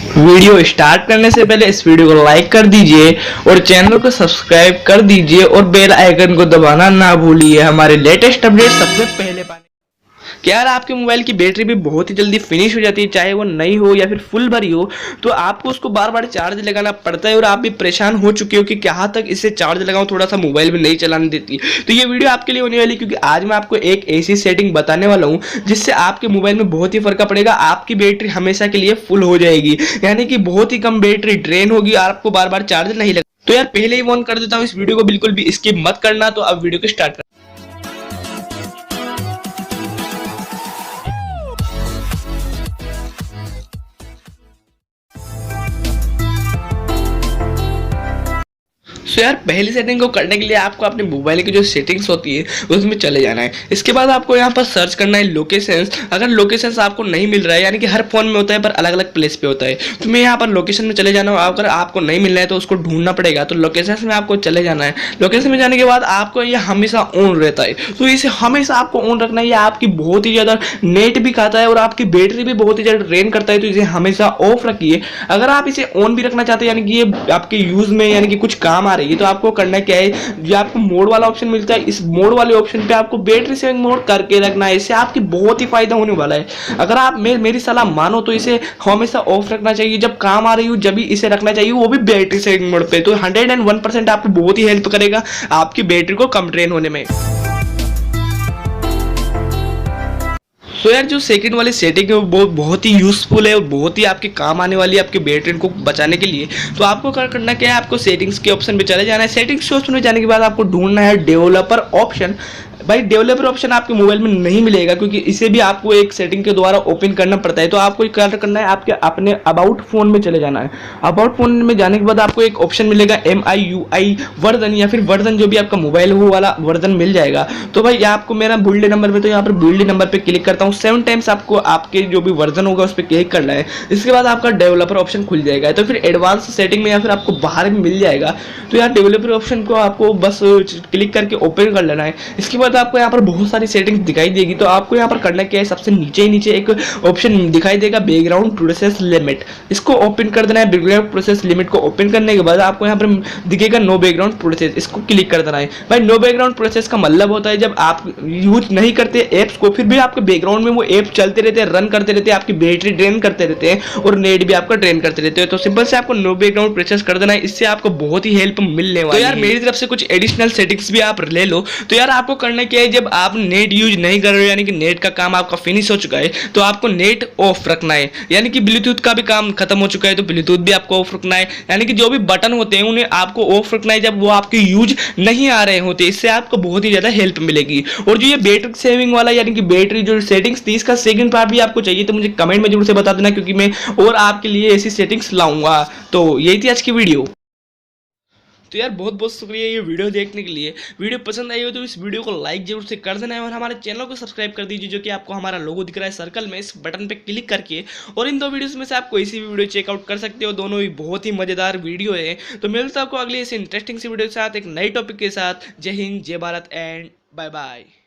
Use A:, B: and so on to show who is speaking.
A: Video start करने से पहले इस वीडियो को लाइक कर दीजिए और चैनल को सब्सक्राइब कर दीजिए और बेल आइकन को दबाना ना भूलिए हमारे लेटेस्ट अपडेट सबसे पहले पाने। क्या यार आपके मोबाइल की बैटरी भी बहुत ही जल्दी फिनिश हो जाती है, चाहे वो नई हो या फिर फुल भरी हो, तो आपको उसको बार बार चार्ज लगाना पड़ता है और आप भी परेशान हो चुके हो कि कहाँ तक इसे चार्ज लगाऊं, थोड़ा सा मोबाइल भी नहीं चलाने देती। तो ये वीडियो आपके लिए होने वाली, क्योंकि आज मैं आपको एक ऐसी सेटिंग बताने वाला हूँ जिससे आपके मोबाइल में बहुत ही फर्क पड़ेगा। आपकी बैटरी हमेशा के लिए फुल हो जाएगी, यानी कि बहुत ही कम बैटरी ड्रेन होगी और आपको बार बार चार्ज नहीं लगेगा। तो यार पहले ही ऑन कर देता हूँ, इस वीडियो को बिल्कुल भी स्किप मत करना। तो अब वीडियो को स्टार्ट कर। सो यार पहली सेटिंग को करने के लिए आपको अपने मोबाइल की जो सेटिंग्स होती है उसमें चले जाना है। इसके बाद आपको यहाँ पर सर्च करना है लोकेशंस। अगर लोकेशंस आपको नहीं मिल रहा है, यानी कि हर फोन में होता है पर अलग अलग प्लेस पे होता है, तो मैं यहाँ पर लोकेशन में चले जाना हूँ। अगर आपको नहीं मिल रहा है तो उसको ढूंढना पड़ेगा, तो लोकेशंस में आपको चले जाना है। लोकेशन में जाने के बाद आपको ये हमेशा ऑन रहता है, तो इसे हमेशा आपको ऑन रखना है। ये आपकी बहुत ही ज़्यादा नेट भी खाता है और आपकी बैटरी भी बहुत ही ज़्यादा ड्रेन करता है, तो इसे हमेशा ऑफ रखिए। अगर आप इसे ऑन भी रखना चाहते हैं, यानी कि ये आपके यूज में यानी कि कुछ काम आ रही है, तो आपको करना क्या है, जो आपको मोड वाला ऑप्शन मिलता है, इस मोड वाले ऑप्शन पे आपको बैटरी सेविंग मोड करके रखना है। इससे आपकी बहुत ही फायदा होने वाला है। अगर आप मेरी सलाह मानो तो इसे हमेशा ऑफ रखना चाहिए, जब काम आ रही हो जब भी इसे रखना चाहिए, वो भी बैटरी सेविंग मोड पे। तो 101% आपको बहुत ही हेल्प करेगा आपकी बैटरी को कम ड्रेन होने में। तो यार जो सेकंड वाली सेटिंग है वो बहुत ही यूजफुल है और बहुत ही आपके काम आने वाली है आपकी बैटरी को बचाने के लिए। तो आपको करना क्या है, आपको सेटिंग्स के ऑप्शन पे चले जाना है। सेटिंग्स के ऑप्शन में जाने के बाद आपको ढूंढना है डेवलपर ऑप्शन। भाई डेवलपर ऑप्शन आपके मोबाइल में नहीं मिलेगा, क्योंकि इसे भी आपको एक सेटिंग के द्वारा ओपन करना पड़ता है। तो आपको क्या करना है, आपके अपने अबाउट फोन में चले जाना है। अबाउट फोन में जाने के बाद आपको एक ऑप्शन मिलेगा MIUI वर्जन, या फिर वर्जन जो भी आपका मोबाइल हो वाला वर्जन मिल जाएगा। तो भाई आपको मेरा बिल्ड नंबर पे, तो यहाँ पर बिल्ड नंबर पे क्लिक करता हूँ। 7 टाइम्स आपको आपके जो भी वर्जन होगा उस पर क्लिक करना है। इसके बाद आपका डेवलपर ऑप्शन खुल जाएगा, तो फिर एडवांस सेटिंग में या फिर आपको बाहर में मिल जाएगा। तो यार डेवलपर ऑप्शन को आपको बस क्लिक करके ओपन कर लेना है। इसके बाद आपको यहाँ पर बहुत सारी सेटिंग्स दिखाई देगी। तो आपको यहाँ पर करना क्या है, सबसे नीचे ही नीचे एक ऑप्शन दिखाई देगा बैकग्राउंड प्रोसेस लिमिट, इसको ओपन कर देना है। बैकग्राउंड प्रोसेस लिमिट को ओपन करने के बाद आपको यहाँ पर दिखेगा नो बैकग्राउंड प्रोसेस, इसको क्लिक कर देना है। भाई नो बैकग्राउंड प्रोसेस का मतलब होता है जब आप यूज नहीं करते एप्स को, फिर भी आपके बैकग्राउंड में वो ऐप चलते रहते हैं, रन करते रहते हैं, आपकी बैटरी ड्रेन करते रहते हैं और नेट भी आपका ड्रेन करते रहते हैं। तो सिंपल से आपको नो बैकग्राउंड प्रोसेस कर देना है, इससे आपको बहुत ही हेल्प मिलने वाली है। तो यार मेरी तरफ से कुछ एडिशनल सेटिंग्स भी आप ले लो। तो यार आपको करना क्या है, जब आप नेट यूज नहीं कर रहे हो, यानी कि नेट का काम आपका फिनिश हो चुका है, तो आपको नेट ऑफ रखना है। यानी कि ब्लूटूथ का भी काम खत्म हो चुका है, तो ब्लूटूथ भी आपको ऑफ रखना है। यानी कि जो भी बटन होते हैं उन्हें आपको ऑफ रखना है जब वो आपके यूज नहीं आ रहे होते। इससे आपको बहुत ही ज्यादा हेल्प मिलेगी। और जो ये बैटरी सेविंग वाला यानी कि बैटरी जो सेटिंग्स थी, इसका सेकंड पार्ट भी आपको चाहिए तो मुझे कमेंट में जरूर से बता देना, क्योंकि मैं और आपके लिए ऐसी सेटिंग्स लाऊंगा। तो यही थी आज की वीडियो। तो यार बहुत बहुत शुक्रिया ये वीडियो देखने के लिए। वीडियो पसंद आई हो तो इस वीडियो को लाइक जरूर से कर देना है और हमारे चैनल को सब्सक्राइब कर दीजिए, जो कि आपको हमारा लोगो दिख रहा है सर्कल में, इस बटन पे क्लिक करके। और इन दो वीडियोस में से आप कोई सी भी वीडियो चेकआउट कर सकते हो, दोनों ही बहुत ही मजेदार वीडियो है। तो मिलता है आपको अगली ऐसी इंटरेस्टिंग सी वीडियो के साथ एक नई टॉपिक के साथ। जय हिंद, जय भारत एंड बाय बाय।